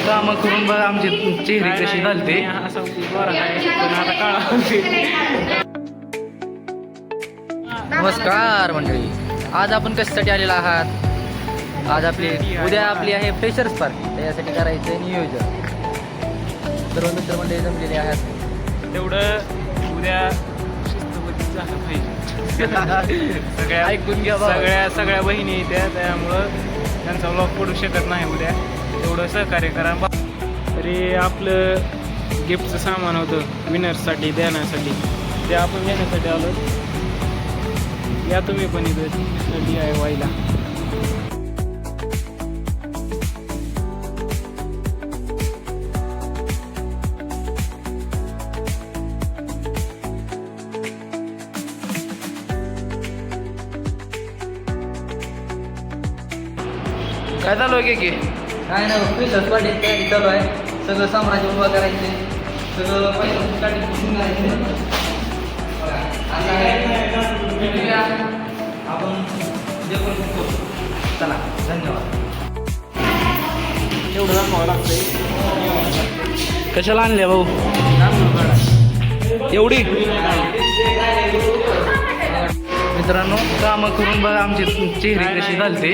कामं करून बघा आमची चेहरे कशी घालते. नमस्कार मंडळी, आज आपण कशासाठी आलेला आहात? आज उद्या आपली आहे फ्रेशर्स पार्टी, त्यासाठी करायचं नियोजन. सर्व मित्र मंडळी जमलेले आहात. तेवढं उद्या शिस्तबद्ध झालं पाहिजे. सगळ्या ऐकून घ्या बाबा. सगळ्या बहिणी येत्या, त्यामुळं त्यांचा व्लॉग पडू शकत नाही उद्या. तेवढं सहकार्य करा. तरी आपलं गिफ्टचं सामान होतं विनर्ससाठी देण्यासाठी, ते आपण घेण्यासाठी आलो. या तुम्ही पण इथं DIY ला. काय चालू आहे की काय ना फ्रेशर्स पार्टी तयारी चालू आहे. सगळं साम्राज्य उभा करायचे, सगळं पैसे स्टार्टिंग करायचे. आपण जे करू शकतो. चला, धन्यवाद. एवढं दाखवावं लागतंय. कशाला आणले भाऊ एवढी? मित्रांनो, कामं करून बघा आमची चेहरे कशी घालते.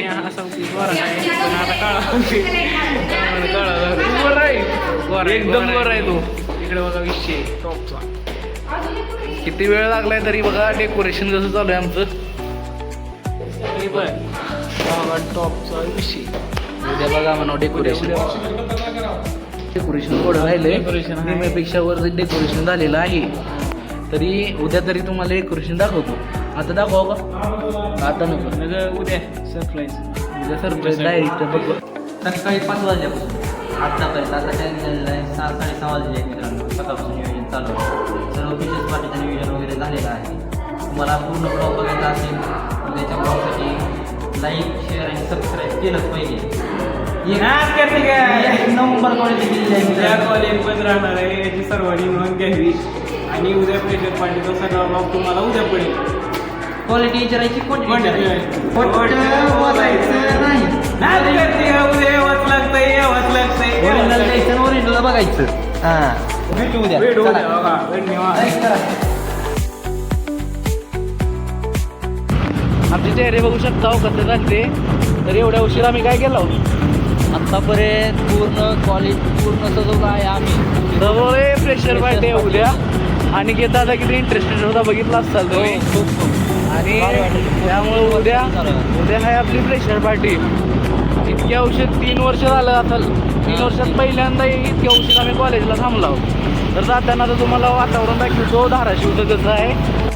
एकदम बरं आहे. तू इकडे बघा विषय टॉपचा. किती वेळ लागलाय तरी बघा डेकोरेशन कसं चालू आहे आमचं. टॉपचा विषय. उद्या बघा म्हणा डेकोरेशन थोडं राहिलंय. निम्यापेक्षा वर डेकोरेशन झालेलं आहे. तरी उद्या तरी तुम्हाला डेकोरेशन दाखवतो. आता दाखवा का? आता नको, उद्या सरप्राईज. उद्या सरप्राईज डायरेक्ट बघ. सकाळी 5 वाजल्यापासून आतापर्यंत आता टाईम झालेला आहे 6-6:30 वाजले मित्रांनो. सकाळपासून नियोजन चालू आहे. सर्व फ्रेशर्स पार्टीचं नियोजन वगैरे झालेलं आहे. तुम्हाला पूर्ण ब्लॉग बघायचा असेल तर त्याच्या ब्लॉगसाठी लाईक, शेअर आणि सबस्क्राईब केलंच पाहिजे. एक नंबर क्वालिटी केलेली आहे मित्रांनो. कॉलेज पण राहणार आहे, याची सर्वांनी नोंद घ्यावी. आणि उद्या फ्रेशर पार्टीचा सगळा ब्लॉग तुम्हाला उद्या पडेल. क्वालिटी विचारायची, क्वांटिटी Quantity विचारायची. विचारायची. बोलायचं नाही. उद्या यावंच लागतंय, यावंच लागतंय. ओरिजिनल द्यायचं, ओरिजिनल बघायचं. हां, भेटू उद्या. भेटू चला. उद्या बघा. धन्यवाद. लाईक करा. आमचे चेहरे बघू शकता हो कसं घालते. तर एवढ्या उशीर आम्ही काय केलं आत्तापर्यंत पूर्ण कॉलेज पूर्ण सजवलं आहे आम्ही. जवळ फ्रेशर पार्टी आहे उद्या. आणि की दादा किती इंटरेस्टेड होता बघितला असाल तुम्ही. आणि त्यामुळे उद्या आहे आपली फ्रेशर पार्टी. इतक्या उशीर 3 वर्ष झालं असेल. 3 वर्षात पहिल्यांदा इतक्या उशीर आम्ही कॉलेजला थांबलो. तर जाताना तर तुम्हाला वातावरण दाखवतो धाराशिवचं कसं आहे.